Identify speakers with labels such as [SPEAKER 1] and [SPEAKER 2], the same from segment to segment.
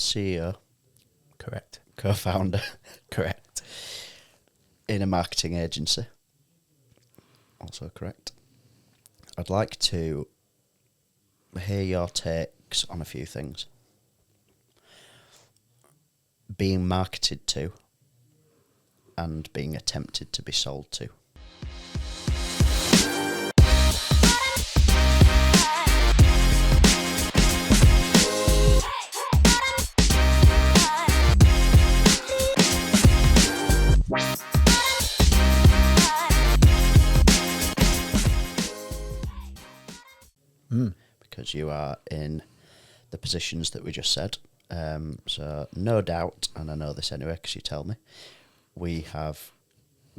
[SPEAKER 1] CEO,
[SPEAKER 2] Correct.
[SPEAKER 1] co-founder
[SPEAKER 2] Correct.
[SPEAKER 1] in a marketing agency. Also correct. I'd like to hear your takes on a few things. Being marketed to and being attempted to be sold to. Because you are in the positions that we just said. So no doubt, and I know this anyway because you tell me, we have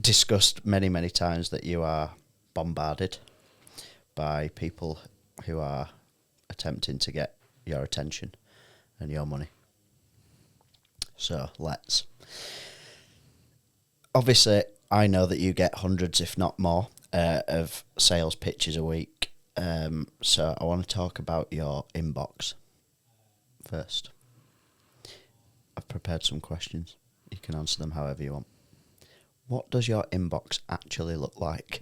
[SPEAKER 1] discussed many, many times that you are bombarded by people who are attempting to get your attention and your money. So let's. Obviously, I know that you get hundreds, if not more, of sales pitches a week. So I want to talk about your inbox first. I've prepared some questions. You can answer them however you want. What does your inbox actually look like?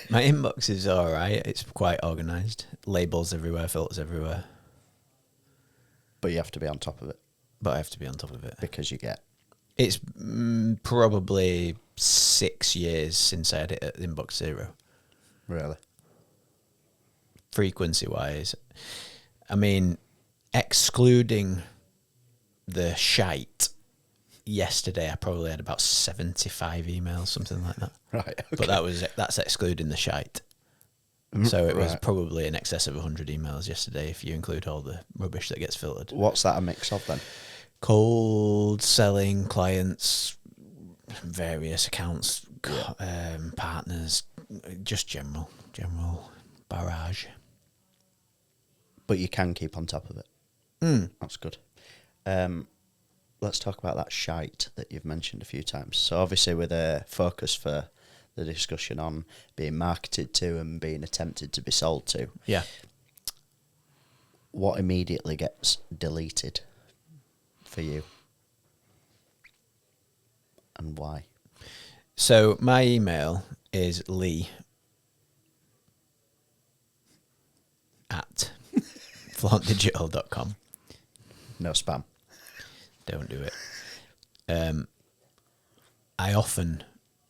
[SPEAKER 2] My inbox is all right. It's quite organised. Labels everywhere, filters everywhere.
[SPEAKER 1] But you have to be on top of it.
[SPEAKER 2] But I have to be on top of it.
[SPEAKER 1] Because you get...
[SPEAKER 2] It's probably 6 years since I had it at inbox 0.
[SPEAKER 1] Really?
[SPEAKER 2] Frequency-wise. I mean, excluding the shite, yesterday I probably had about 75 emails, something like that.
[SPEAKER 1] Right, okay.
[SPEAKER 2] But that's excluding the shite. So it was probably in excess of 100 emails yesterday if you include all the rubbish that gets filtered.
[SPEAKER 1] What's that a mix of then?
[SPEAKER 2] Cold selling clients, various accounts, partners, just general barrage.
[SPEAKER 1] But you can keep on top of it. That's good. Let's talk about that shite that you've mentioned a few times. So obviously with a focus for the discussion on being marketed to and being attempted to be sold to.
[SPEAKER 2] Yeah.
[SPEAKER 1] What immediately gets deleted for you? And why?
[SPEAKER 2] So my email is lee@flauntdigital.com.
[SPEAKER 1] No spam.
[SPEAKER 2] Don't do it. I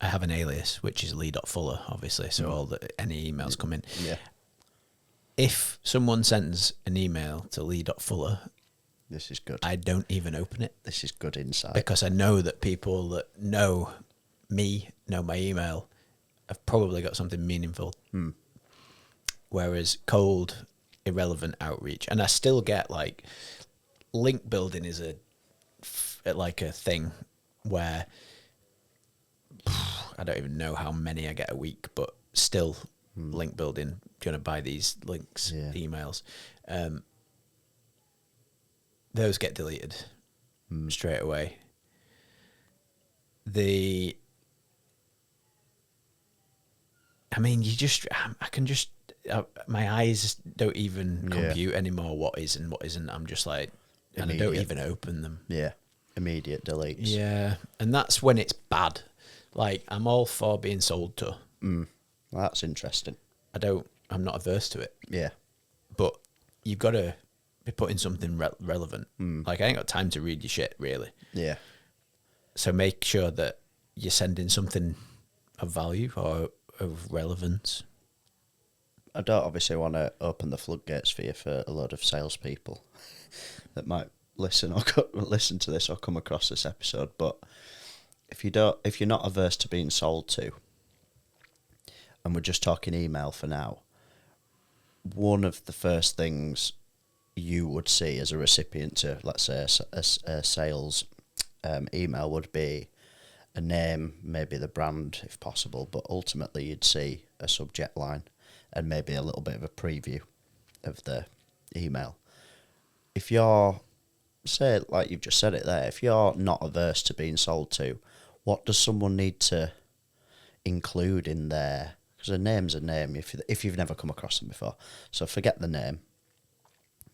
[SPEAKER 2] have an alias, which is lee.fuller, obviously, so any emails come in.
[SPEAKER 1] Yeah.
[SPEAKER 2] If someone sends an email to lee.fuller,
[SPEAKER 1] This is good.
[SPEAKER 2] I don't even open it.
[SPEAKER 1] This is good insight.
[SPEAKER 2] Because I know that people that know me, know my email, have probably got something meaningful. Whereas cold, irrelevant outreach. And I still get, like, link building is a thing where I don't even know how many I get a week, but still link building, going to buy these links, emails. Those get deleted straight away. My eyes don't even compute anymore what is and what isn't. I'm just like, and I don't even open them.
[SPEAKER 1] Yeah. Immediate deletes.
[SPEAKER 2] Yeah. And that's when it's bad. Like, I'm all for being sold to.
[SPEAKER 1] Well, that's interesting.
[SPEAKER 2] I'm not averse to it.
[SPEAKER 1] Yeah.
[SPEAKER 2] But you've got to be putting something relevant. Like, I ain't got time to read your shit, really.
[SPEAKER 1] Yeah.
[SPEAKER 2] So make sure that you're sending something of value or of relevance.
[SPEAKER 1] I don't obviously want to open the floodgates for you for a load of salespeople that might listen to this or come across this episode. But if you're not averse to being sold to, and we're just talking email for now, one of the first things you would see as a recipient to, let's say, a sales email would be a name, maybe the brand if possible, but ultimately you'd see a subject line and maybe a little bit of a preview of the email. If you're, say, like you've just said it there, if you're not averse to being sold to, what does someone need to include in there? Because a name's a name if you've never come across them before. So forget the name.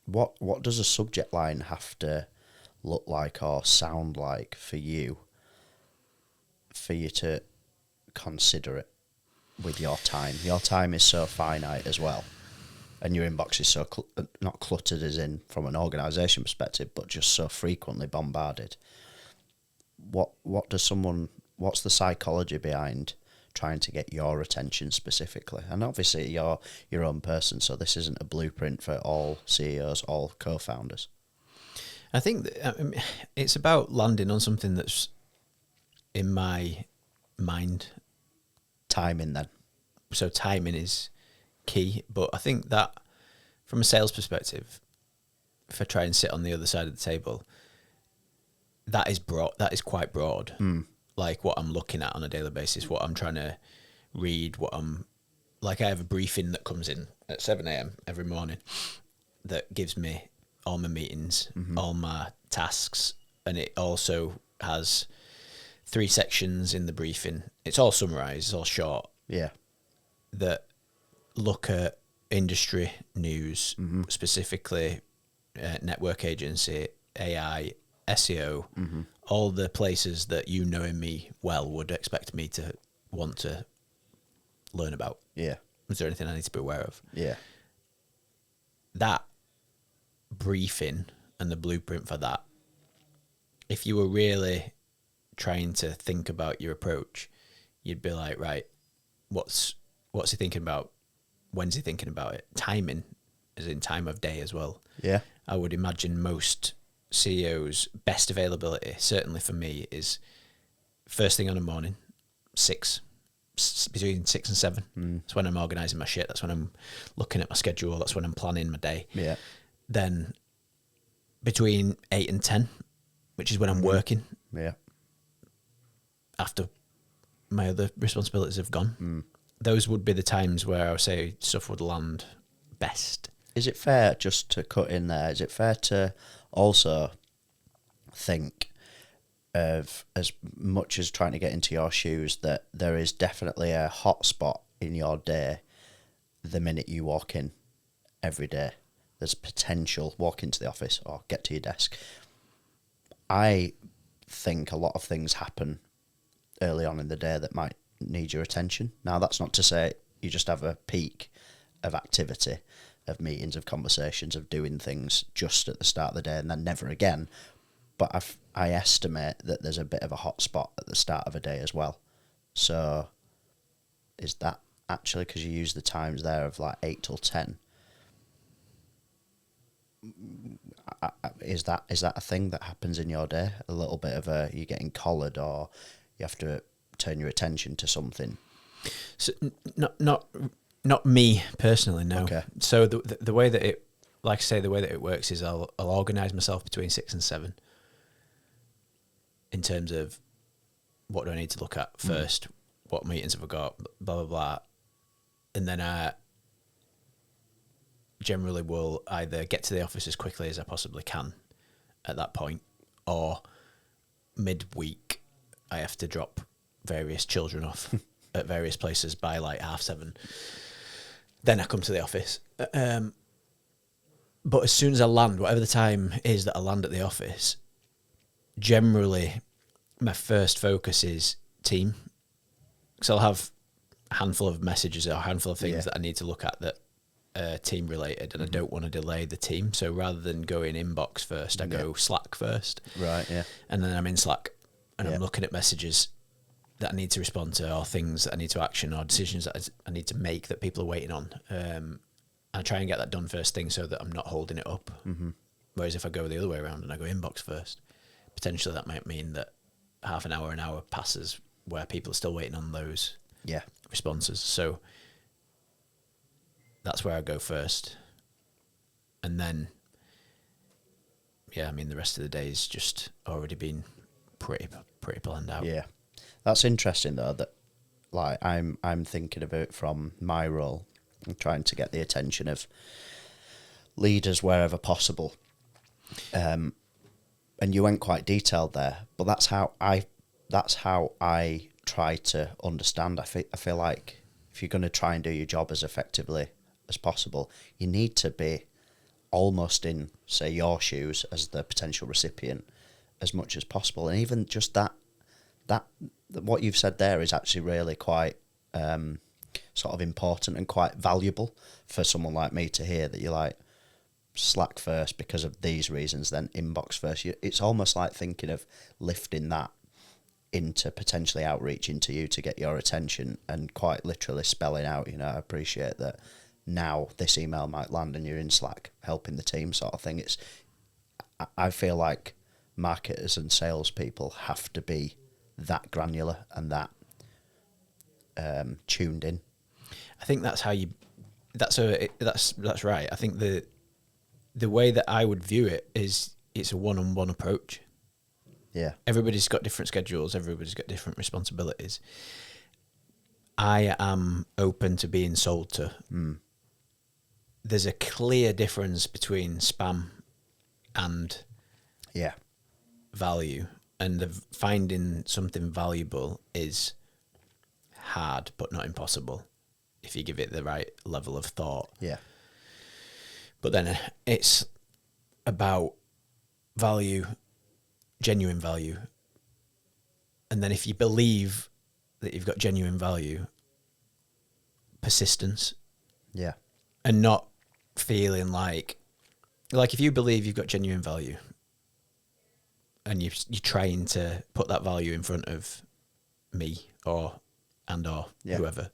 [SPEAKER 1] What does a subject line have to look like or sound like for you to consider it with your time? Your time is so finite as well, and your inbox is so not cluttered as in from an organisation perspective, but just so frequently bombarded. What's the psychology behind trying to get your attention specifically? And obviously you're your own person, so this isn't a blueprint for all CEOs, all co-founders.
[SPEAKER 2] I think that, it's about landing on something that's in my mind.
[SPEAKER 1] Timing then.
[SPEAKER 2] So timing is key, but I think that from a sales perspective, if I try and sit on the other side of the table, that is broad. That is quite broad. Like what I'm looking at on a daily basis, what I'm trying to read, I have a briefing that comes in at 7 a.m. every morning that gives me all my meetings, all my tasks, and it also has 3 sections in the briefing. It's all summarised, it's all short.
[SPEAKER 1] Yeah.
[SPEAKER 2] That look at industry news, specifically network agency, AI, SEO, all the places that knowing me well would expect me to want to learn about.
[SPEAKER 1] Yeah.
[SPEAKER 2] Is there anything I need to be aware of?
[SPEAKER 1] Yeah.
[SPEAKER 2] That briefing and the blueprint for that, if you were really trying to think about your approach, you'd be like, right, what's he thinking about? When's he thinking about it? Timing, as in time of day as well.
[SPEAKER 1] Yeah.
[SPEAKER 2] I would imagine most CEOs' best availability, certainly for me, is first thing on the morning, between 6 and 7. That's when I'm organising my shit. That's when I'm looking at my schedule. That's when I'm planning my day.
[SPEAKER 1] Yeah.
[SPEAKER 2] Then between 8 and 10, which is when I'm working.
[SPEAKER 1] Yeah.
[SPEAKER 2] After my other responsibilities have gone. Those would be the times where I would say stuff would land best.
[SPEAKER 1] Is it fair, just to cut in there, is it fair to also think of, as much as trying to get into your shoes, that there is definitely a hot spot in your day the minute you walk in every day? There's potential, walk into the office or get to your desk. I think a lot of things happen early on in the day that might need your attention. Now, that's not to say you just have a peak of activity, of meetings, of conversations, of doing things just at the start of the day and then never again. But I estimate that there's a bit of a hot spot at the start of a day as well. So is that actually, because you use the times there of like 8 till 10, is that a thing that happens in your day? A little bit of you're getting collared, or you have to turn your attention to something?
[SPEAKER 2] So not me personally, no.
[SPEAKER 1] Okay.
[SPEAKER 2] So the way that it, like I say, the way that it works is I'll organise myself between 6 and 7 in terms of what do I need to look at first, what meetings have I got, blah, blah, blah. And then I generally will either get to the office as quickly as I possibly can at that point, or midweek I have to drop various children off at various places by like 7:30. Then I come to the office. But as soon as I land, whatever the time is that I land at the office, generally my first focus is team. So I'll have a handful of messages or a handful of things that I need to look at that are team related, and I don't want to delay the team. So rather than going inbox first, I go Slack first.
[SPEAKER 1] Right, yeah.
[SPEAKER 2] And then I'm in Slack and I'm looking at messages that I need to respond to, or things that I need to action, or decisions that I need to make that people are waiting on. I try and get that done first thing so that I'm not holding it up. Whereas if I go the other way around and I go inbox first, potentially that might mean that half an hour passes where people are still waiting on those responses. So that's where I go first. And then, the rest of the day is just already been pretty planned out.
[SPEAKER 1] Yeah. That's interesting though, that like I'm thinking of it from my role. I'm trying to get the attention of leaders wherever possible. And you went quite detailed there, but that's how I try to understand. I feel like if you're going to try and do your job as effectively as possible, you need to be almost in, say, your shoes as the potential recipient as much as possible. And even just that what you've said there is actually really quite sort of important and quite valuable for someone like me to hear, that you're like, Slack first because of these reasons, then inbox first. It's almost like thinking of lifting that into potentially outreaching to you to get your attention, and quite literally spelling out, you know, I appreciate that now this email might land and you're in Slack helping the team, sort of thing. I feel like marketers and salespeople have to be that granular and that tuned in.
[SPEAKER 2] I think that's how you. That's right. I think the way that I would view it is it's a one-on-one approach.
[SPEAKER 1] Yeah.
[SPEAKER 2] Everybody's got different schedules. Everybody's got different responsibilities. I am open to being sold to. There's a clear difference between spam and value, and finding something valuable is hard but not impossible if you give it the right level of thought.
[SPEAKER 1] Yeah.
[SPEAKER 2] But then it's about value, genuine value. And then if you believe that you've got genuine value, persistence.
[SPEAKER 1] Yeah.
[SPEAKER 2] And not feeling like if you believe you've got genuine value and you're trying to put that value in front of me or whoever,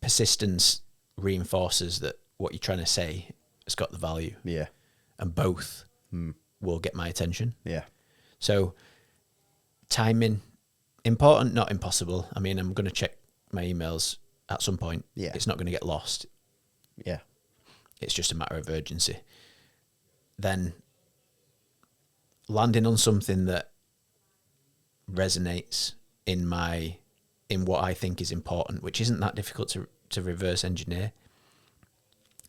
[SPEAKER 2] persistence reinforces that what you're trying to say has got the value.
[SPEAKER 1] Yeah.
[SPEAKER 2] And both will get my attention.
[SPEAKER 1] Yeah.
[SPEAKER 2] So timing, important, not impossible. I mean, I'm going to check my emails at some point.
[SPEAKER 1] Yeah.
[SPEAKER 2] It's not going to get lost.
[SPEAKER 1] Yeah.
[SPEAKER 2] It's just a matter of urgency. Then landing on something that resonates in what I think is important, which isn't that difficult to reverse engineer.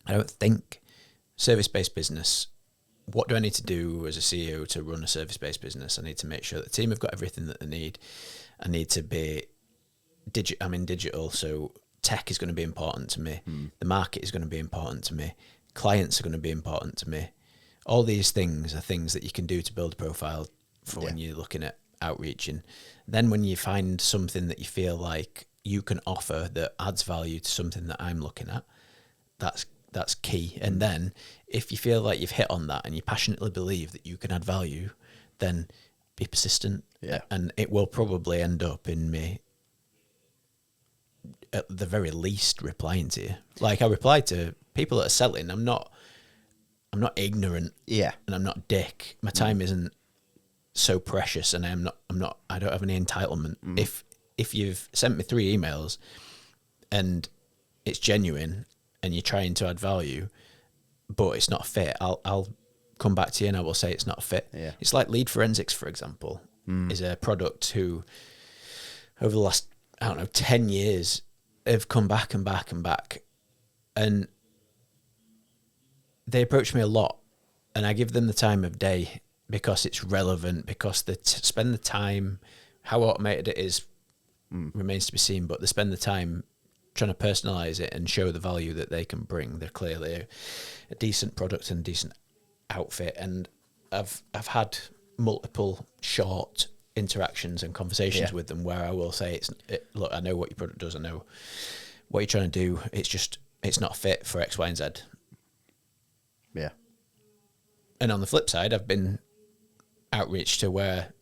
[SPEAKER 2] I don't think service-based business. What do I need to do as a CEO to run a service-based business? I need to make sure that the team have got everything that they need. I need to be I'm in digital, so tech is going to be important to me. The market is going to be important to me. Clients are going to be important to me. All these things are things that you can do to build a profile for when you're looking at outreaching. Then when you find something that you feel like you can offer that adds value to something that I'm looking at, that's key. And then if you feel like you've hit on that and you passionately believe that you can add value, then be persistent.
[SPEAKER 1] Yeah.
[SPEAKER 2] And it will probably end up in me, at the very least, replying to you. Like, I reply to people that are selling. I'm not ignorant.
[SPEAKER 1] Yeah.
[SPEAKER 2] And I'm not dick. My time isn't so precious, and I don't have any entitlement. If you've sent me 3 emails and it's genuine and you're trying to add value, but it's not a fit, I'll come back to you and I will say it's not a fit.
[SPEAKER 1] Yeah.
[SPEAKER 2] It's like Lead Forensics, for example, is a product who, over the last, 10 years, have come back and back and back. And they approach me a lot, and I give them the time of day because it's relevant, because they spend the time. How automated it is remains to be seen, but they spend the time trying to personalize it and show the value that they can bring. They're clearly a decent product and decent outfit, and I've had multiple short interactions and conversations with them where I will say, look, I know what your product does, I know what you're trying to do, it's not fit for X, Y, and Z.
[SPEAKER 1] Yeah.
[SPEAKER 2] And on the flip side, I've been outreach to where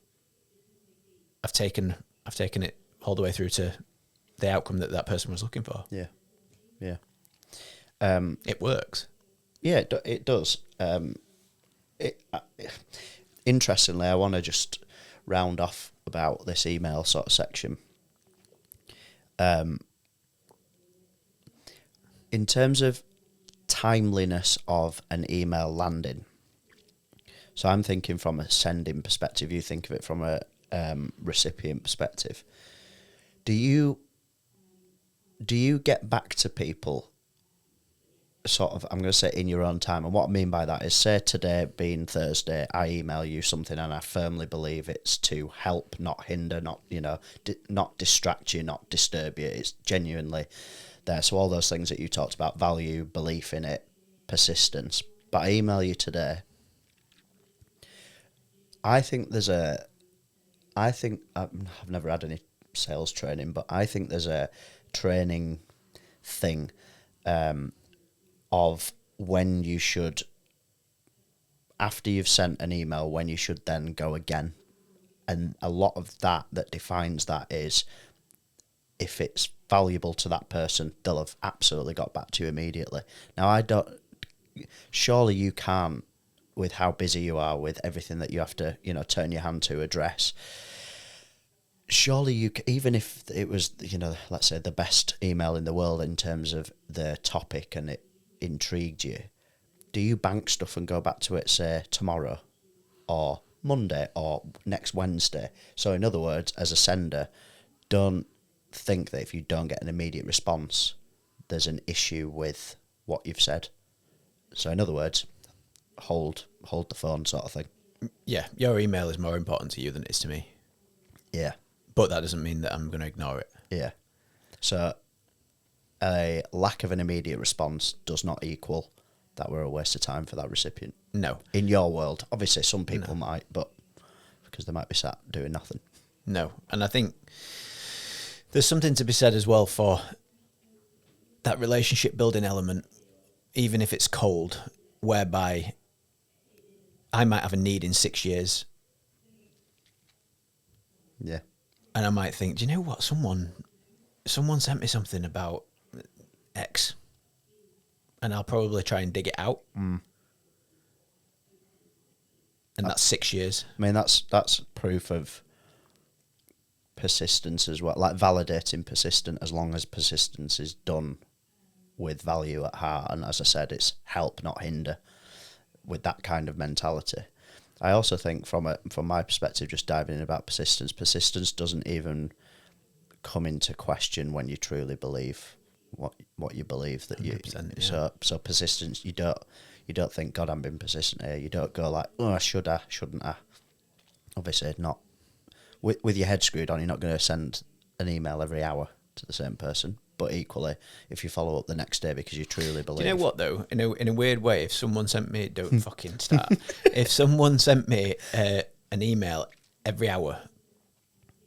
[SPEAKER 2] I've taken it all the way through to the outcome that person was looking for.
[SPEAKER 1] Yeah. Yeah.
[SPEAKER 2] It works.
[SPEAKER 1] Yeah, it does. Interestingly, I want to just round off about this email sort of section. In terms of timeliness of an email landing, so I'm thinking from a sending perspective, you think of it from a recipient perspective. Do you get back to people sort of, I'm going to say, in your own time? And what I mean by that is, say today being Thursday, I email you something and I firmly believe it's to help, not hinder, not not distract you, not disturb you. It's genuinely there. So all those things that you talked about, value, belief in it, persistence. But I email you today. I think I've never had any sales training, but I think there's a training thing of when you should, after you've sent an email, when you should then go again. And a lot of that defines that is, if it's valuable to that person, they'll have absolutely got back to you immediately. Now, surely you can't, with how busy you are, with everything that you have to, turn your hand to address, surely you, even if it was, let's say the best email in the world in terms of the topic and it intrigued you, do you bank stuff and go back to it, say, tomorrow or Monday or next Wednesday? So in other words, as a sender, don't think that if you don't get an immediate response, there's an issue with what you've said. So in other words, hold the phone, sort of thing.
[SPEAKER 2] Yeah, your email is more important to you than it is to me.
[SPEAKER 1] Yeah.
[SPEAKER 2] But that doesn't mean that I'm going to ignore it.
[SPEAKER 1] Yeah. So a lack of an immediate response does not equal that we're a waste of time for that recipient.
[SPEAKER 2] No.
[SPEAKER 1] In your world. Obviously, some people might, but because they might be sat doing nothing.
[SPEAKER 2] No. And I think there's something to be said as well for that relationship building element, even if it's cold, whereby I might have a need in 6 years.
[SPEAKER 1] Yeah.
[SPEAKER 2] And I might think, do you know what? Someone sent me something about X. And I'll probably try and dig it out. And that's 6 years.
[SPEAKER 1] I mean, that's proof of persistence as well, like validating persistent, as long as persistence is done with value at heart. And as I said, it's help, not hinder, with that kind of mentality. I also think from my perspective, just diving in about persistence doesn't even come into question when you truly believe what you believe that you.
[SPEAKER 2] Yeah.
[SPEAKER 1] So persistence, you don't think, God, I'm being persistent here. You don't go like, oh, shouldn't I? Obviously not. With your head screwed on, you're not going to send an email every hour to the same person. But equally, if you follow up the next day because you truly believe.
[SPEAKER 2] Do you know what though? In a weird way, if someone sent me, don't fucking start. If someone sent me an email every hour,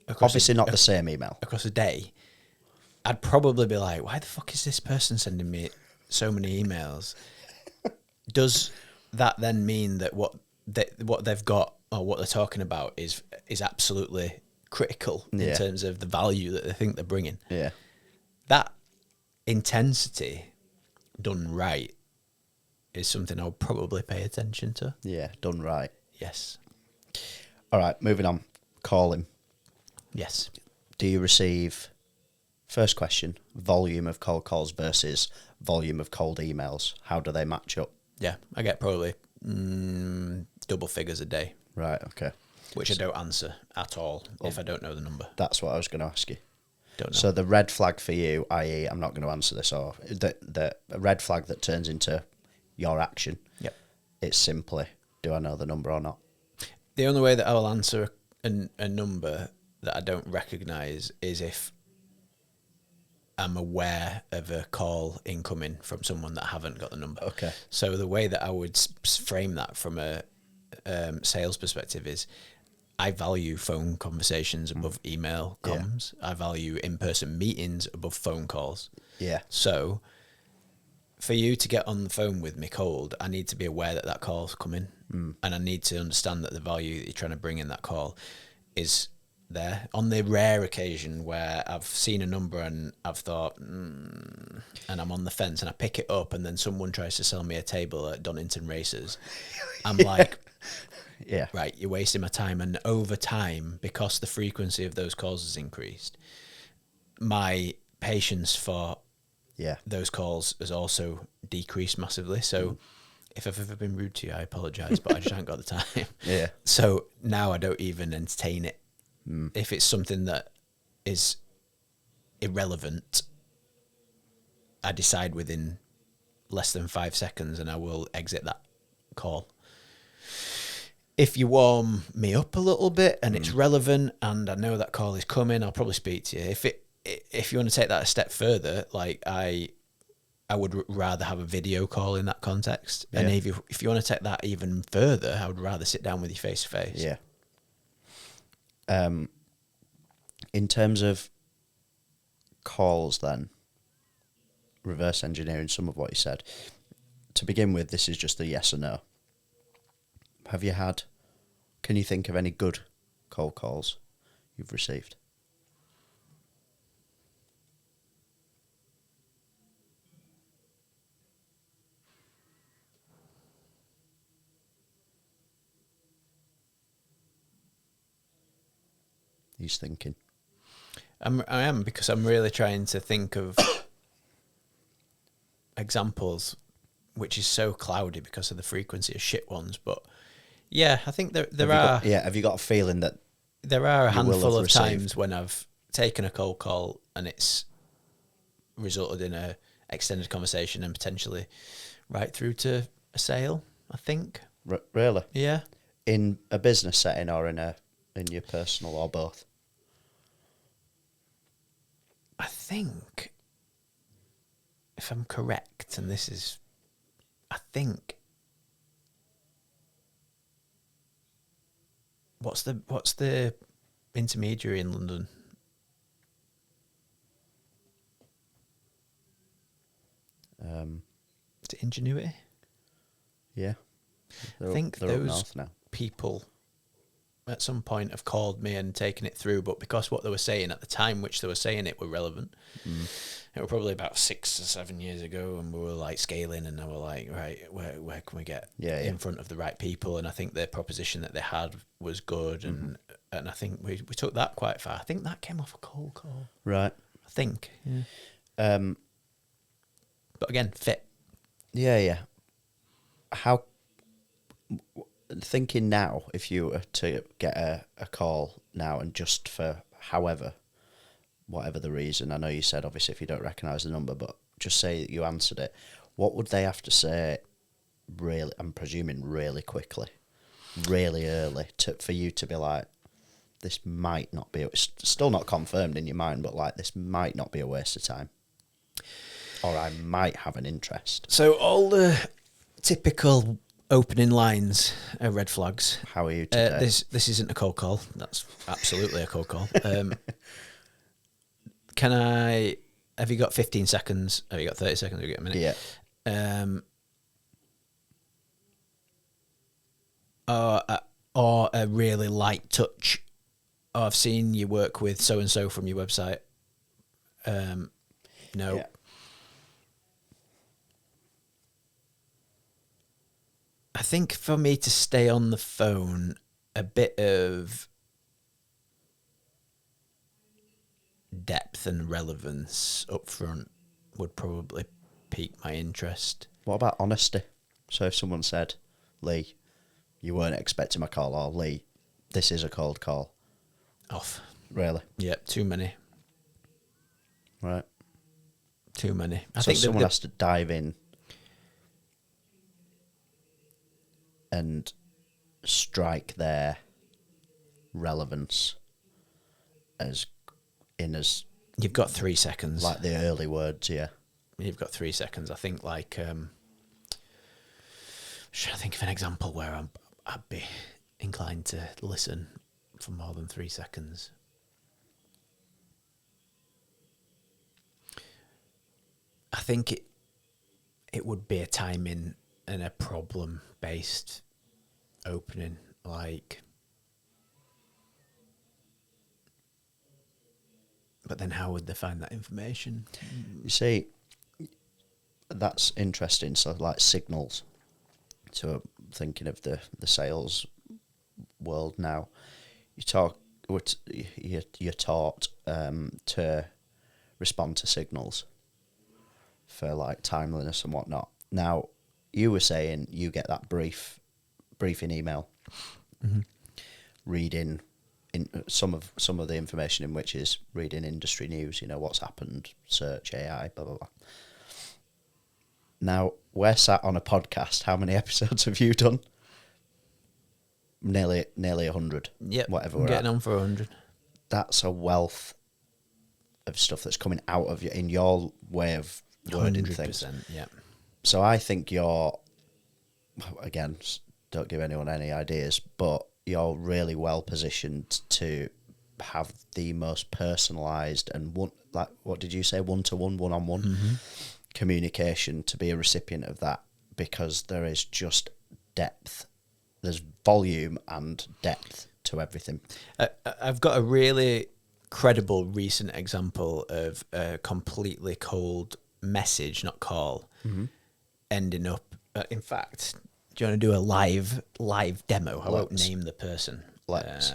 [SPEAKER 1] obviously not the same email
[SPEAKER 2] across a day, I'd probably be like, why the fuck is this person sending me so many emails? Does that then mean that what they've got or what they're talking about is absolutely critical in terms of the value that they think they're bringing?
[SPEAKER 1] Yeah.
[SPEAKER 2] That intensity done right is something I'll probably pay attention to.
[SPEAKER 1] Yeah, done right.
[SPEAKER 2] Yes.
[SPEAKER 1] All right, moving on. Calling.
[SPEAKER 2] Yes.
[SPEAKER 1] Do you receive, first question, volume of cold calls versus volume of cold emails? How do they match up?
[SPEAKER 2] Yeah, I get probably double figures a day.
[SPEAKER 1] Right, okay.
[SPEAKER 2] Which I don't answer at all if I don't know the number.
[SPEAKER 1] That's what I was going to ask you.
[SPEAKER 2] Don't know.
[SPEAKER 1] So the red flag for you, i.e., I'm not going to answer this, or the red flag that turns into your action,
[SPEAKER 2] Yep.
[SPEAKER 1] it's simply, do I know the number or not?
[SPEAKER 2] The only way that I will answer a number that I don't recognise is if I'm aware of a call incoming from someone that I haven't got the number.
[SPEAKER 1] Okay.
[SPEAKER 2] So the way that I would frame that from a sales perspective is, I value phone conversations above email comms. Yeah. I value in-person meetings above phone calls.
[SPEAKER 1] Yeah.
[SPEAKER 2] So for you to get on the phone with me cold, I need to be aware that call's coming. And I need to understand that the value that you're trying to bring in that call is there. On the rare occasion where I've seen a number and I've thought, and I'm on the fence and I pick it up and then someone tries to sell me a table at Donington Races, I'm like...
[SPEAKER 1] Yeah.
[SPEAKER 2] Right, you're wasting my time. And over time, because the frequency of those calls has increased, my patience for those calls has also decreased massively. So if I've ever been rude to you, I apologise, but I just haven't got the time.
[SPEAKER 1] Yeah.
[SPEAKER 2] So now I don't even entertain it. If it's something that is irrelevant, I decide within less than 5 seconds and I will exit that call. If you warm me up a little bit and it's relevant and I know that call is coming, I'll probably speak to you. If you want to take that a step further, like I I would rather have a video call in that context.
[SPEAKER 1] Yeah.
[SPEAKER 2] And if you want to take that even further, I would rather sit down with you face to face.
[SPEAKER 1] Yeah. In terms of calls, then, reverse engineering some of what you said. To begin with, this is just a yes or no. Can you think of any good cold calls you've received? He's thinking.
[SPEAKER 2] I am, because I'm really trying to think of examples, which is so cloudy because of the frequency of shit ones. But yeah, I think there are.
[SPEAKER 1] Have you got a feeling that
[SPEAKER 2] there are a handful of
[SPEAKER 1] received
[SPEAKER 2] times when I've taken a cold call and it's resulted in a extended conversation and potentially right through to a sale, I think.
[SPEAKER 1] Really?
[SPEAKER 2] Yeah.
[SPEAKER 1] In a business setting or in your personal, or both?
[SPEAKER 2] I think, if I'm correct, and this is, I think, what's the intermediary in London? Is it Ingenuity?
[SPEAKER 1] Yeah.
[SPEAKER 2] I think
[SPEAKER 1] they're up
[SPEAKER 2] those
[SPEAKER 1] north now.
[SPEAKER 2] people at some point have called me and taken it through, but because what they were saying at the time which they were saying it were relevant, it was probably about 6 or 7 years ago, and we were like scaling, and they were like, right, where can we get in front of the right people? And I think the proposition that they had was good, and I think we took that quite far. I think that came off a cold call.
[SPEAKER 1] Right.
[SPEAKER 2] I think. Yeah. But again, fit.
[SPEAKER 1] Yeah. How... Thinking now, if you were to get a call now, and just for whatever the reason, I know you said obviously if you don't recognise the number, but just say that you answered it, what would they have to say really, I'm presuming really quickly, really early, for you to be like, this might not be, it's still not confirmed in your mind, but like, this might not be a waste of time, or I might have an interest?
[SPEAKER 2] So all the typical opening lines are red flags.
[SPEAKER 1] How are you today?
[SPEAKER 2] This isn't a cold call. That's absolutely a cold call. Have you got 15 seconds? Have you got 30 seconds? Have you got a minute?
[SPEAKER 1] Yeah.
[SPEAKER 2] Or a really light touch. Oh, I've seen you work with so-and-so from your website. No.
[SPEAKER 1] Yeah.
[SPEAKER 2] I think for me to stay on the phone, a bit of depth and relevance up front would probably pique my interest.
[SPEAKER 1] What about honesty? So if someone said, Lee, you weren't expecting my call, or Lee, this is a cold call.
[SPEAKER 2] Off.
[SPEAKER 1] Really?
[SPEAKER 2] Yeah, too many.
[SPEAKER 1] Right.
[SPEAKER 2] Too many. I
[SPEAKER 1] So
[SPEAKER 2] think
[SPEAKER 1] someone has to dive in and strike their relevance as
[SPEAKER 2] you've got 3 seconds.
[SPEAKER 1] like the early words, yeah.
[SPEAKER 2] You've got 3 seconds. I think should I think of an example where I'd be inclined to listen for more than 3 seconds? I think it would be a timing and a problem based opening, like, but then how would they find that information?
[SPEAKER 1] You see, that's interesting. So like signals. So thinking of the sales world now, you're taught to respond to signals for like timeliness and whatnot. Now, you were saying you get that briefing email, reading in some of the information in which is reading industry news, what's happened, search, AI, blah blah blah. Now, we're sat on a podcast. How many episodes have you done? Nearly 100.
[SPEAKER 2] Yep,
[SPEAKER 1] whatever.
[SPEAKER 2] We're getting on for 100.
[SPEAKER 1] That's a wealth of stuff that's coming out of you in your way of wording things.
[SPEAKER 2] 100%, yeah.
[SPEAKER 1] So I think you're, again, don't give anyone any ideas, but you're really well positioned to have the most personalised and what did you say, one-to-one, one-on-one communication, to be a recipient of that, because there is just depth. There's volume and depth to everything.
[SPEAKER 2] I've got a really credible recent example of a completely cold message, not call, ending up. In fact, do you want to do a live demo? I won't name the person.
[SPEAKER 1] Let's.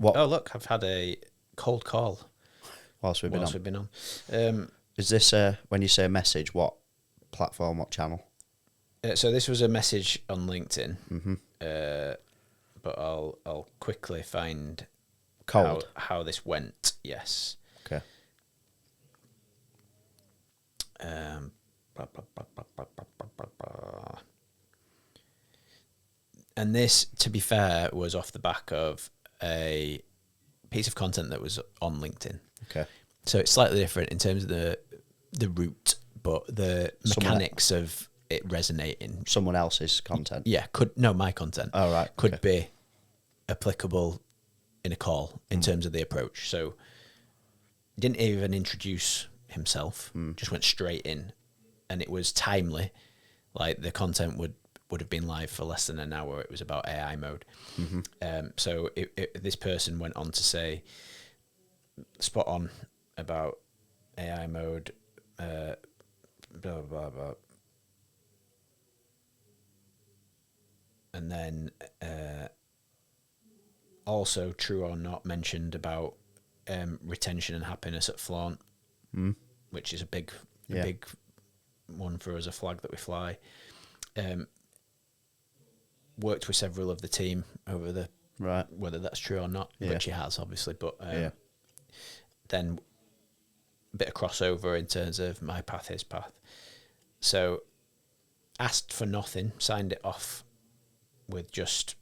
[SPEAKER 2] Oh, look, I've had a cold call
[SPEAKER 1] Whilst we've been
[SPEAKER 2] on.
[SPEAKER 1] Is this when you say message? What platform? What channel?
[SPEAKER 2] So this was a message on LinkedIn. But I'll quickly find how this went. Yes.
[SPEAKER 1] Okay.
[SPEAKER 2] And this, to be fair, was off the back of a piece of content that was on LinkedIn.
[SPEAKER 1] Okay.
[SPEAKER 2] So it's slightly different in terms of the route, but the mechanics of it resonating.
[SPEAKER 1] Someone else's content.
[SPEAKER 2] Yeah, my content.
[SPEAKER 1] Oh, right.
[SPEAKER 2] Could be applicable in a call in terms of the approach. So didn't even introduce himself, just went straight in, and it was timely. Like the content would have been live for less than an hour. It was about AI mode. So this person went on to say, spot on about AI mode, blah, blah, blah, blah. And then also, true or not, mentioned about retention and happiness at Flaunt, which is a big one for us, a flag that we fly. Worked with several of the team over the whether that's true or not, which he has obviously, but then a bit of crossover in terms of my path, his path. So asked for nothing, signed it off with just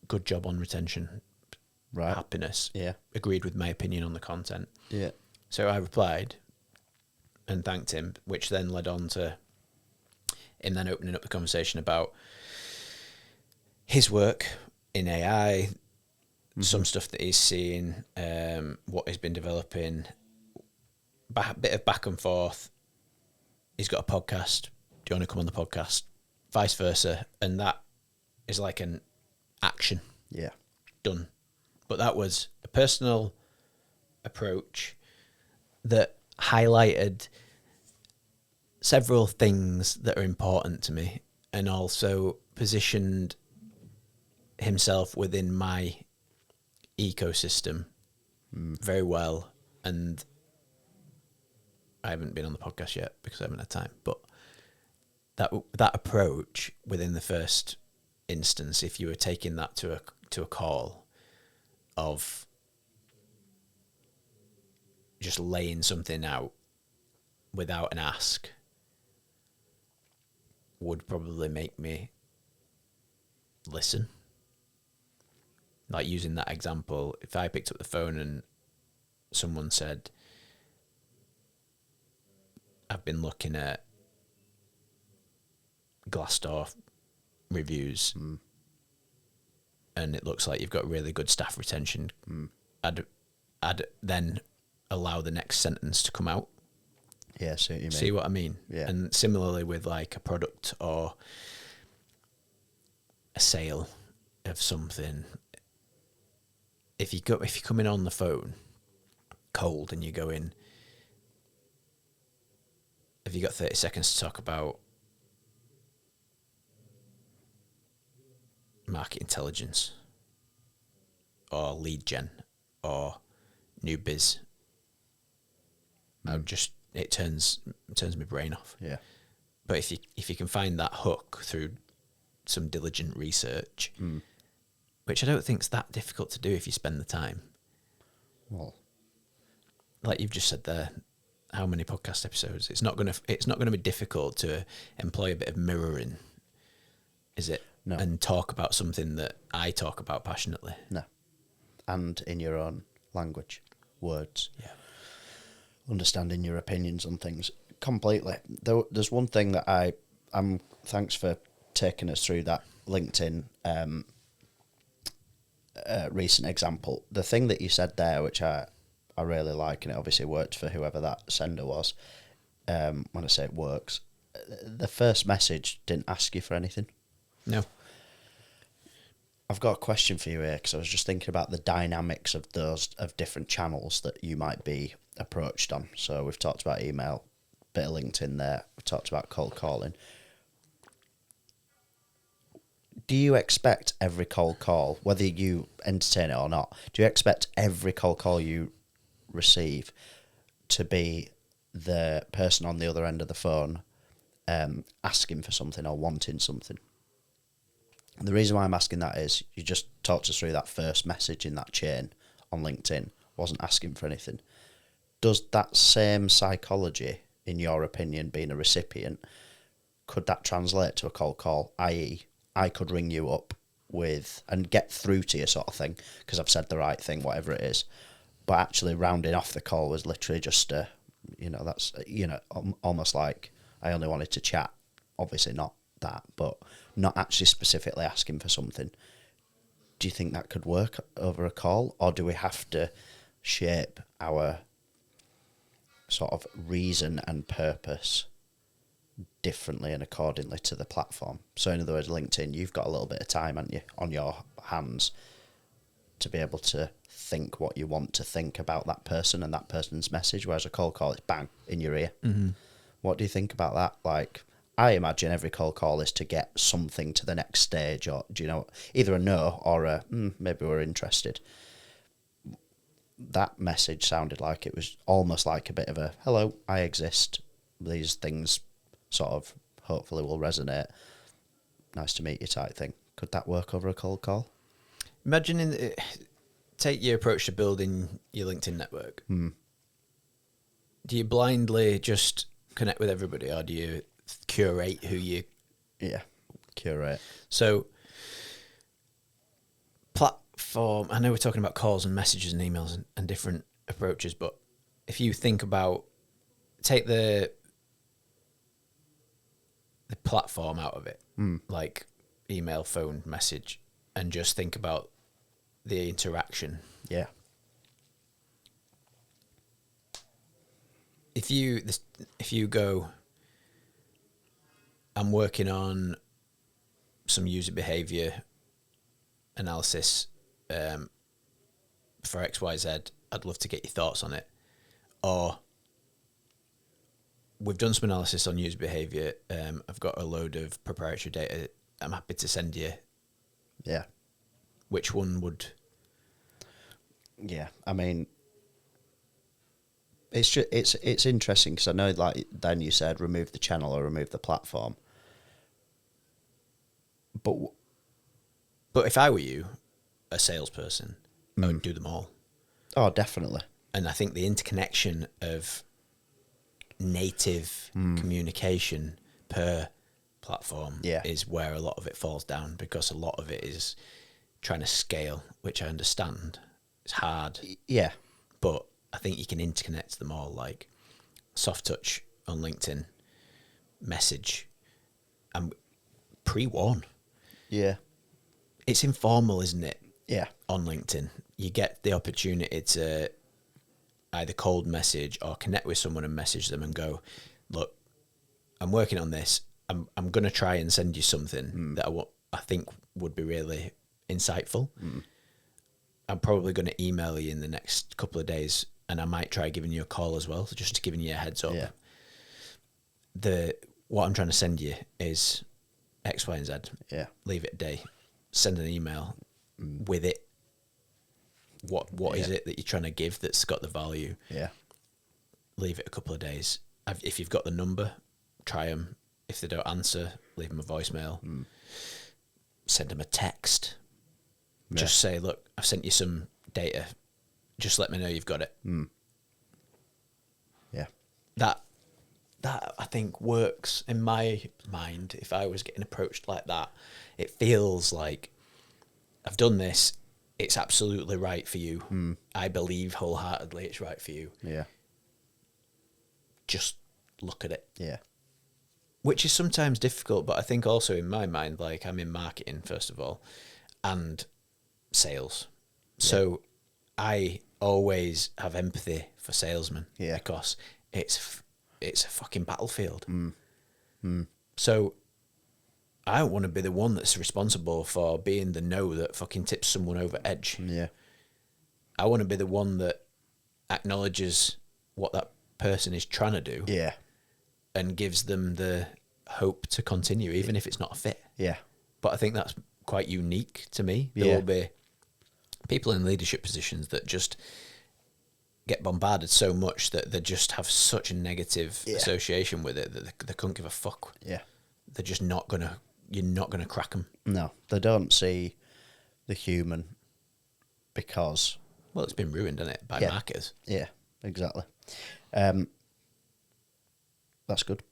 [SPEAKER 2] good job on retention, happiness.
[SPEAKER 1] Yeah.
[SPEAKER 2] Agreed with my opinion on the content.
[SPEAKER 1] Yeah.
[SPEAKER 2] So I replied and thanked him, which then led on to him then opening up the conversation about his work in AI, some stuff that he's seeing, what he's been developing, bit of back and forth. He's got a podcast. Do you want to come on the podcast? Vice versa. And that is like an action.
[SPEAKER 1] Yeah.
[SPEAKER 2] Done. But that was a personal approach that highlighted several things that are important to me, and also positioned himself within my ecosystem very well. And I haven't been on the podcast yet because I haven't had time, but that approach within the first instance, if you were taking that to a call of just laying something out without an ask, would probably make me listen. Like using that example, if I picked up the phone and someone said, I've been looking at Glassdoor reviews and it looks like you've got really good staff retention, I'd then allow the next sentence to come out.
[SPEAKER 1] Yeah, see what you mean.
[SPEAKER 2] See what I mean?
[SPEAKER 1] Yeah.
[SPEAKER 2] And similarly with like a product or a sale of something, if you come in on the phone cold and you go in, have you got 30 seconds to talk about market intelligence or lead gen or new biz? It turns my brain off.
[SPEAKER 1] Yeah.
[SPEAKER 2] But if you can find that hook through some diligent research, which I don't think is that difficult to do if you spend the time.
[SPEAKER 1] Well,
[SPEAKER 2] like you've just said there, how many podcast episodes? It's not gonna be difficult to employ a bit of mirroring, is it?
[SPEAKER 1] No.
[SPEAKER 2] And talk about something that I talk about passionately.
[SPEAKER 1] No. And in your own language. words.
[SPEAKER 2] Yeah.
[SPEAKER 1] Understanding your opinions on things completely. There's one thing that I'm thanks for taking us through that LinkedIn recent example. The thing that you said there, which I really like, and it obviously worked for whoever that sender was. When I say it works, the first message didn't ask you for anything.
[SPEAKER 2] No.
[SPEAKER 1] I've got a question for you here, because I was just thinking about the dynamics of different channels that you might be approached on. So we've talked about email, bit of LinkedIn there. We've talked about cold calling. Do you expect every cold call, whether you entertain it or not, do you expect every cold call you receive to be the person on the other end of the phone asking for something or wanting something? And the reason why I'm asking that is you just talked us through that first message in that chain on LinkedIn, wasn't asking for anything. Does that same psychology, in your opinion, being a recipient, could that translate to a cold call, i.e., I could ring you up with and get through to you sort of thing because I've said the right thing, whatever it is, but actually rounding off the call was literally just that's almost like I only wanted to chat. Obviously not that, but not actually specifically asking for something. Do you think that could work over a call, or do we have to shape our sort of reason and purpose differently and accordingly to the platform? So in other words, LinkedIn, you've got a little bit of time, haven't you, on your hands to be able to think what you want to think about that person and that person's message, whereas a cold call, it's bang in your ear.
[SPEAKER 2] Mm-hmm.
[SPEAKER 1] What do you think about that? Like, I imagine every cold call is to get something to the next stage, or do you know, either a no or a maybe we're interested. That message sounded like it was almost like a bit of a hello, I exist, these things sort of hopefully will resonate, nice to meet you type thing. Could that work over a cold call?
[SPEAKER 2] Imagine take your approach to building your LinkedIn network. Do you blindly just connect with everybody, or do you curate who you...
[SPEAKER 1] Yeah, curate.
[SPEAKER 2] So platform, I know we're talking about calls and messages and emails and different approaches, but if you think about, take the platform out of it, like email, phone, message, and just think about the interaction.
[SPEAKER 1] Yeah.
[SPEAKER 2] If you go, I'm working on some user behavior analysis for XYZ, I'd love to get your thoughts on it. Or we've done some analysis on user behavior. I've got a load of proprietary data. I'm happy to send you.
[SPEAKER 1] Yeah.
[SPEAKER 2] Which one would?
[SPEAKER 1] Yeah, I mean, it's interesting because I know, like then you said, remove the channel or remove the platform.
[SPEAKER 2] But if I were you, a salesperson, I would do them all.
[SPEAKER 1] Oh, definitely.
[SPEAKER 2] And I think the interconnection of native communication per platform is where a lot of it falls down, because a lot of it is trying to scale, which I understand. It's hard.
[SPEAKER 1] Yeah.
[SPEAKER 2] But I think you can interconnect them all, like soft touch on LinkedIn, message, and pre-warn.
[SPEAKER 1] Yeah.
[SPEAKER 2] It's informal, isn't it?
[SPEAKER 1] Yeah.
[SPEAKER 2] On LinkedIn, you get the opportunity to either cold message or connect with someone and message them and go, look, I'm working on this. I'm going to try and send you something that I think would be really insightful. I'm probably going to email you in the next couple of days, and I might try giving you a call as well, just to giving you a heads up.
[SPEAKER 1] Yeah.
[SPEAKER 2] What I'm trying to send you is X, Y, and Z.
[SPEAKER 1] Yeah.
[SPEAKER 2] Leave it a day. Send an email with it. What is it that you're trying to give that's got the value?
[SPEAKER 1] Yeah.
[SPEAKER 2] Leave it a couple of days. If you've got the number, try them. If they don't answer, leave them a voicemail. Send them a text. Yeah. Just say, look, I've sent you some data. Just let me know you've got it.
[SPEAKER 1] Yeah.
[SPEAKER 2] That I think works in my mind. If I was getting approached like that, it feels like I've done this. it's absolutely right for you. I believe wholeheartedly it's right for you.
[SPEAKER 1] Yeah.
[SPEAKER 2] Just look at it.
[SPEAKER 1] Yeah.
[SPEAKER 2] Which is sometimes difficult, but I think also in my mind, like I'm in marketing, first of all, and sales. So I always have empathy for salesmen because it's a fucking battlefield. So I don't want to be the one that's responsible for being the no that fucking tips someone over edge.
[SPEAKER 1] Yeah.
[SPEAKER 2] I want to be the one that acknowledges what that person is trying to do
[SPEAKER 1] Yeah.
[SPEAKER 2] and gives them the hope to continue, even if it's not a fit.
[SPEAKER 1] Yeah.
[SPEAKER 2] But I think that's quite unique to me. There
[SPEAKER 1] Yeah.
[SPEAKER 2] will be people in leadership positions that just get bombarded so much that they just have such a negative association with it that they couldn't give a fuck.
[SPEAKER 1] Yeah.
[SPEAKER 2] They're just not gonna. You're not gonna crack them.
[SPEAKER 1] No, they don't see the human because...
[SPEAKER 2] Well, it's been ruined, hasn't it, by marketers?
[SPEAKER 1] Yeah, exactly. That's good.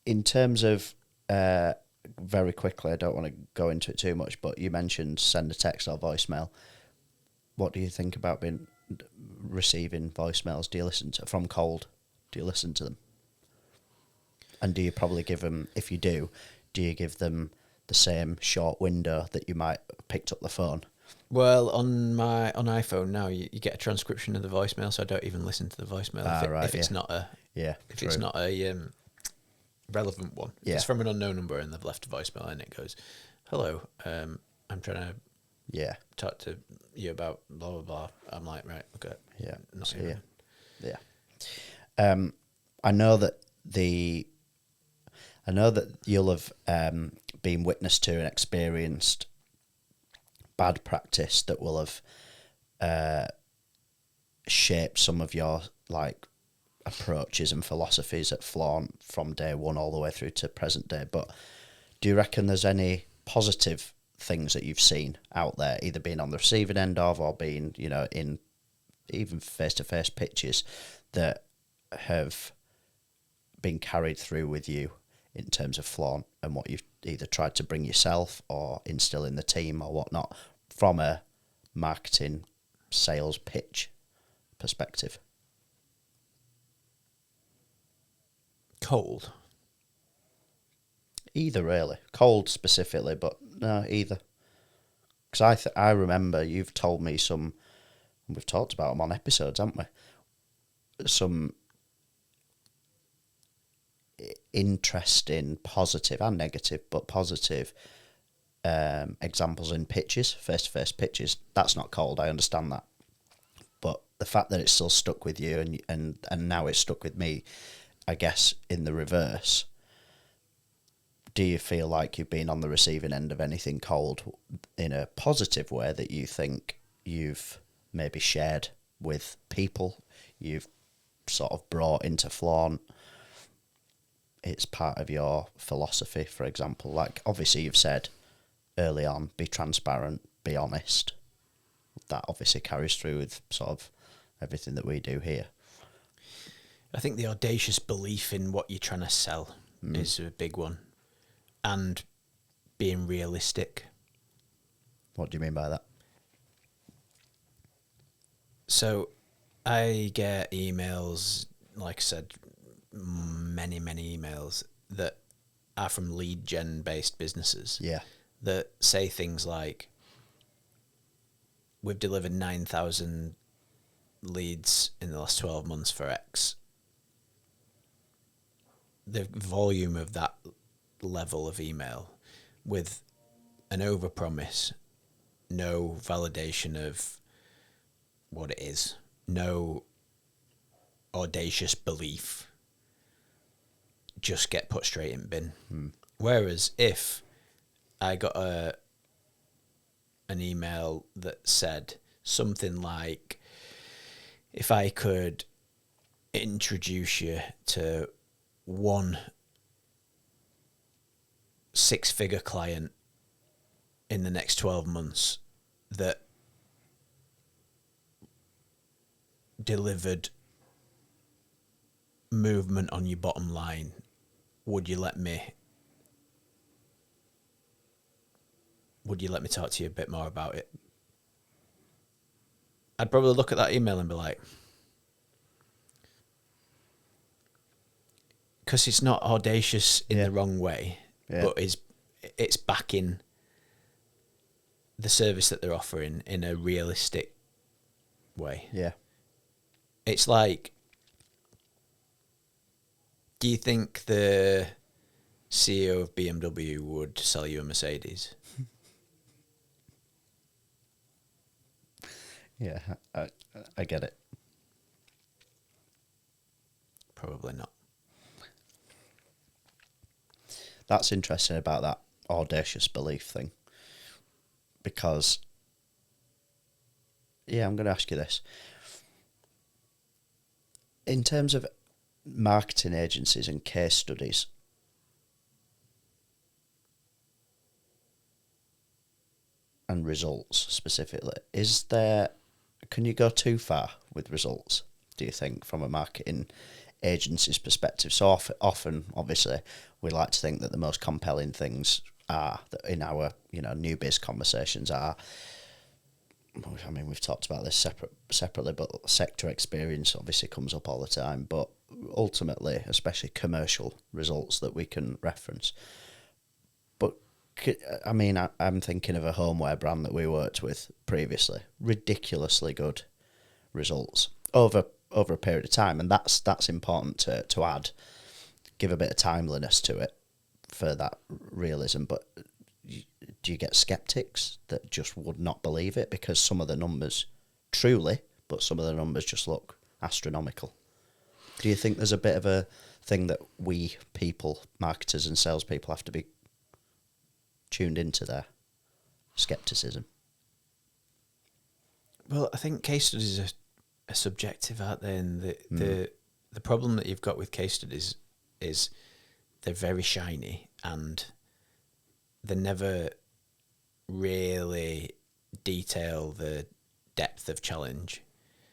[SPEAKER 1] In terms of, very quickly, I don't want to go into it too much, but you mentioned send a text or voicemail. What do you think about receiving voicemails? Do you listen to from cold? Do you listen to them? And do you probably give them, if you do you give them the same short window that you might have picked up the phone?
[SPEAKER 2] Well, on iPhone now, you get a transcription of the voicemail, so I don't even listen to the voicemail if it's not a it's not a relevant one. If it's from an unknown number and they've left a voicemail and it goes, "Hello, I'm trying to talk to you about blah blah blah." I'm like, right, okay,
[SPEAKER 1] I know that you'll have been witness to and experienced bad practice that will have shaped some of your like approaches and philosophies at Flaunt from day one all the way through to present day. But do you reckon there's any positive things that you've seen out there, either being on the receiving end of or being, in even face-to-face pitches that have been carried through with you in terms of Flaunt and what you've either tried to bring yourself or instill in the team or whatnot from a marketing sales pitch perspective?
[SPEAKER 2] Cold.
[SPEAKER 1] Either really. Cold specifically, but no, either. Because I remember you've told me some, and we've talked about them on episodes, haven't we? Some interesting, positive and negative, but positive examples in pitches, face-to-face pitches. That's not cold, I understand that. But the fact that it's still stuck with you and now it's stuck with me, I guess, in the reverse, do you feel like you've been on the receiving end of anything cold in a positive way that you think you've maybe shared with people, you've sort of brought into Flaunt? It's part of your philosophy, for example. Like, obviously, you've said early on, be transparent, be honest. That obviously carries through with sort of everything that we do here.
[SPEAKER 2] I think the audacious belief in what you're trying to sell is a big one. And being realistic.
[SPEAKER 1] What do you mean by that?
[SPEAKER 2] So I get emails, like I said, many emails that are from lead gen based businesses.
[SPEAKER 1] Yeah.
[SPEAKER 2] That say things like, we've delivered 9,000 leads in the last 12 months for X. The volume of that level of email with an overpromise, no validation of what it is, no audacious belief, just get put straight in bin. Whereas if I got an email that said something like, if I could introduce you to one 6-figure client in the next 12 months that delivered movement on your bottom line, would you let me would you let me talk to you a bit more about it? I'd probably look at that email and be like, because it's not audacious in the wrong way, but it's backing the service that they're offering in a realistic way.
[SPEAKER 1] Yeah.
[SPEAKER 2] It's like, do you think the CEO of BMW would sell you a Mercedes?
[SPEAKER 1] Yeah, I get it.
[SPEAKER 2] Probably not.
[SPEAKER 1] That's interesting about that audacious belief thing. Because, I'm going to ask you this. In terms of marketing agencies and case studies, and results specifically, can you go too far with results, do you think, from a marketing agency's perspective? So often, obviously, we like to think that the most compelling things are, that in our, new biz conversations are, I mean, we've talked about this separately, but sector experience obviously comes up all the time, but ultimately, especially commercial results that we can reference. But, I mean, I'm thinking of a homeware brand that we worked with previously, ridiculously good results over a period of time, and that's important to add, give a bit of timeliness to it for that realism. But do you get skeptics that just would not believe it because some of the numbers just look astronomical? Do you think there's a bit of a thing that we people, marketers and salespeople, have to be tuned into their skepticism?
[SPEAKER 2] Well, I think case studies are subjective, aren't they? And the problem that you've got with case studies is they're very shiny and they never really detail the depth of challenge.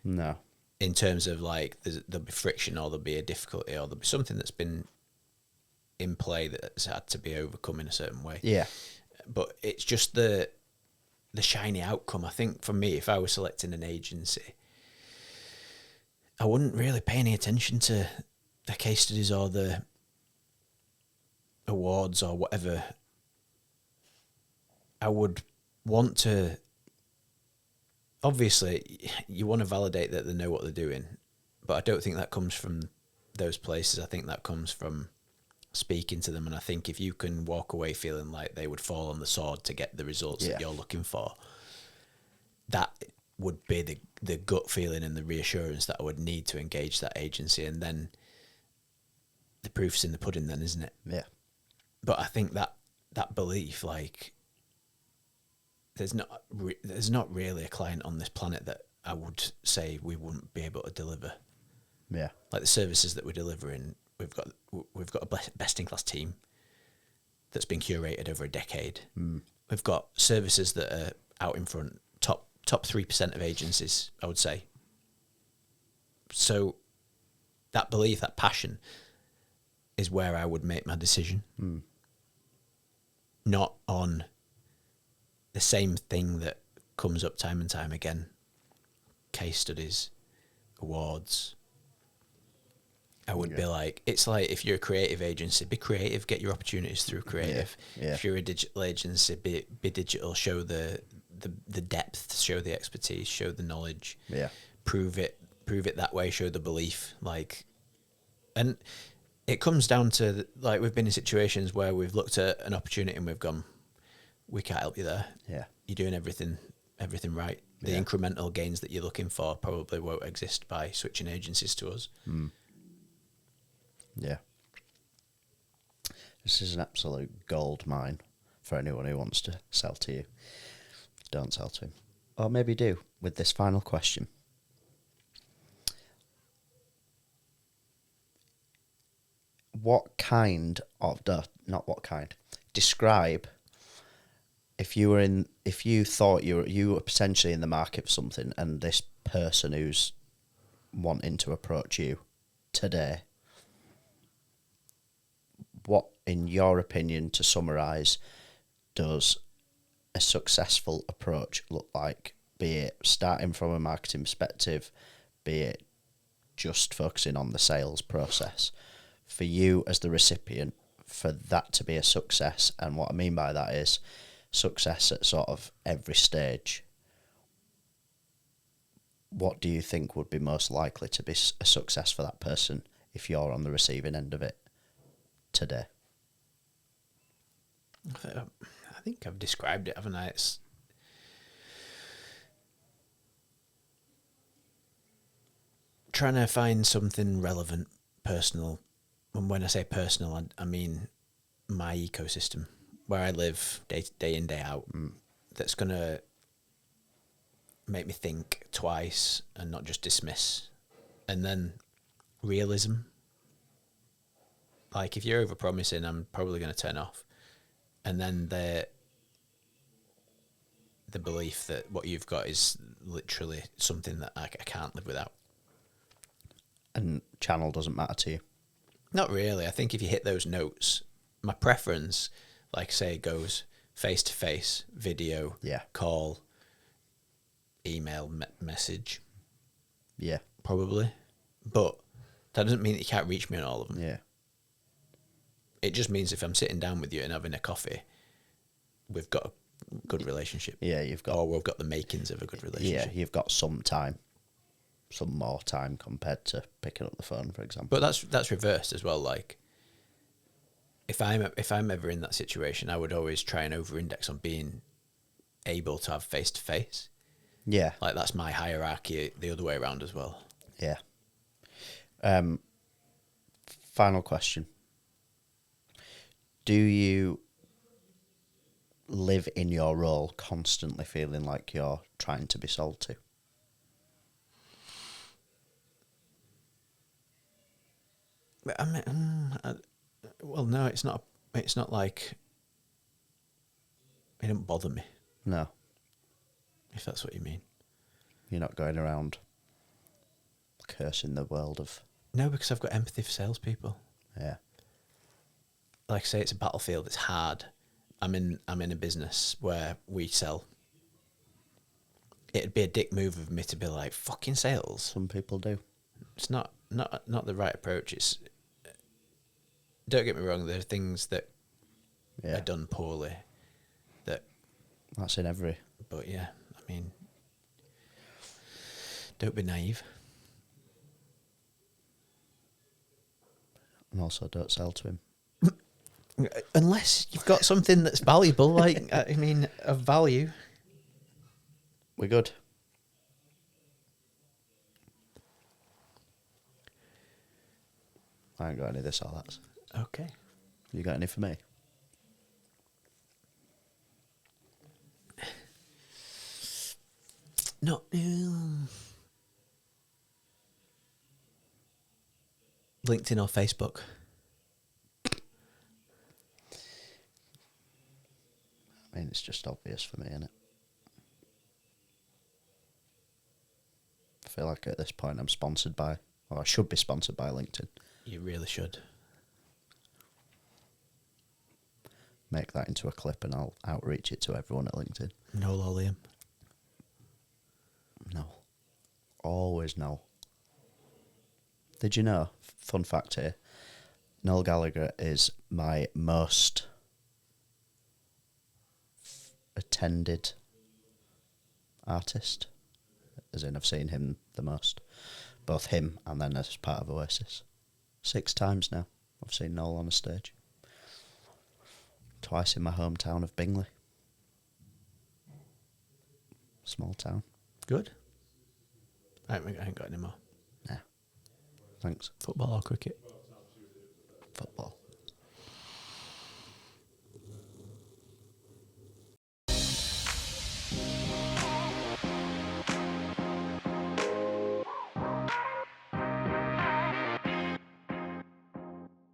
[SPEAKER 1] No.
[SPEAKER 2] In terms of like there'll be friction, or there'll be a difficulty, or there'll be something that's been in play that's had to be overcome in a certain way.
[SPEAKER 1] Yeah.
[SPEAKER 2] But it's just the shiny outcome. I think for me, if I was selecting an agency, I wouldn't really pay any attention to the case studies or the awards or whatever. I would want to, obviously, you want to validate that they know what they're doing, but I don't think that comes from those places. I think that comes from speaking to them, and I think if you can walk away feeling like they would fall on the sword to get the results that you're looking for, that would be the gut feeling and the reassurance that I would need to engage that agency. And then the proof's in the pudding then, isn't it?
[SPEAKER 1] Yeah.
[SPEAKER 2] But I think that belief, like, there's not really a client on this planet that I would say we wouldn't be able to deliver.
[SPEAKER 1] Yeah.
[SPEAKER 2] Like the services that we're delivering, we've got a best in class team that's been curated over a decade. We've got services that are out in front, top 3% of agencies, I would say. So that belief, that passion, is where I would make my decision. Not on the same thing that comes up time and time again. Case studies, awards. I would be like, it's like if you're a creative agency, be creative, get your opportunities through creative.
[SPEAKER 1] Yeah.
[SPEAKER 2] If you're a digital agency, be digital, show the depth, show the expertise, show the knowledge.
[SPEAKER 1] Yeah.
[SPEAKER 2] Prove it that way, show the belief. Like, and it comes down to, like, we've been in situations where we've looked at an opportunity and we've gone, we can't help you there.
[SPEAKER 1] Yeah.
[SPEAKER 2] You're doing everything right. The incremental gains that you're looking for probably won't exist by switching agencies to us.
[SPEAKER 1] Yeah. This is an absolute gold mine for anyone who wants to sell to you. Don't sell to him. Or maybe do, with this final question. Describe, if you thought you were potentially in the market for something, and this person who's wanting to approach you today, what, in your opinion, to summarise, does a successful approach look like? Be it starting from a marketing perspective, be it just focusing on the sales process. For you as the recipient, for that to be a success, and what I mean by that is success at sort of every stage, what do you think would be most likely to be a success for that person if you're on the receiving end of it today?
[SPEAKER 2] I think I've described it, haven't I? It's trying to find something relevant, personal. And when I say personal, I mean my ecosystem, where I live day in, day out, that's going to make me think twice and not just dismiss. And then realism. Like, if you're over-promising, I'm probably going to turn off. And then the belief that what you've got is literally something that I can't live without.
[SPEAKER 1] And channel doesn't matter to you?
[SPEAKER 2] Not really. I think if you hit those notes, my preference, like say, goes face-to-face, video, call, email, message.
[SPEAKER 1] Yeah.
[SPEAKER 2] Probably. But that doesn't mean that you can't reach me on all of them.
[SPEAKER 1] Yeah.
[SPEAKER 2] It just means if I'm sitting down with you and having a coffee, we've got a good relationship.
[SPEAKER 1] Yeah, you've got...
[SPEAKER 2] Or we've got the makings of a good relationship.
[SPEAKER 1] Yeah, you've got some time. Some more time compared to picking up the phone, for example.
[SPEAKER 2] But that's reversed as well. Like, if I'm ever in that situation, I would always try and over-index on being able to have face-to-face.
[SPEAKER 1] Yeah.
[SPEAKER 2] Like, that's my hierarchy the other way around as well.
[SPEAKER 1] Yeah. Final question. Do you live in your role constantly feeling like you're trying to be sold to?
[SPEAKER 2] I mean, well, no, it's not. It's not like it didn't bother me.
[SPEAKER 1] No.
[SPEAKER 2] If that's what you mean.
[SPEAKER 1] You're not going around cursing the world of...
[SPEAKER 2] No, because I've got empathy for salespeople.
[SPEAKER 1] Yeah.
[SPEAKER 2] Like I say, it's a battlefield. It's hard. I'm in a business where we sell. It'd be a dick move of me to be like, fucking sales.
[SPEAKER 1] Some people do.
[SPEAKER 2] It's not the right approach. It's, don't get me wrong, there are things that are done poorly.
[SPEAKER 1] That's in every...
[SPEAKER 2] But yeah, I mean, don't be naive.
[SPEAKER 1] And also don't sell to him.
[SPEAKER 2] Unless you've got something that's valuable, like, I mean, of value.
[SPEAKER 1] We're good. I ain't got any of this or that.
[SPEAKER 2] Okay.
[SPEAKER 1] You got any for me?
[SPEAKER 2] No. LinkedIn or Facebook?
[SPEAKER 1] I mean, it's just obvious for me, isn't it? I feel like at this point I'm sponsored by, or I should be sponsored by LinkedIn.
[SPEAKER 2] You really should.
[SPEAKER 1] Make that into a clip and I'll outreach it to everyone at LinkedIn.
[SPEAKER 2] No, Liam.
[SPEAKER 1] No. Always no. Did you know, fun fact here, Noel Gallagher is my most attended artist. As in, I've seen him the most. Both him and then as part of Oasis. 6 times now I've seen Noel on a stage. Twice in my hometown of Bingley. Small town.
[SPEAKER 2] Good. I ain't got any more.
[SPEAKER 1] Nah. Thanks.
[SPEAKER 2] Football or cricket?
[SPEAKER 1] Football.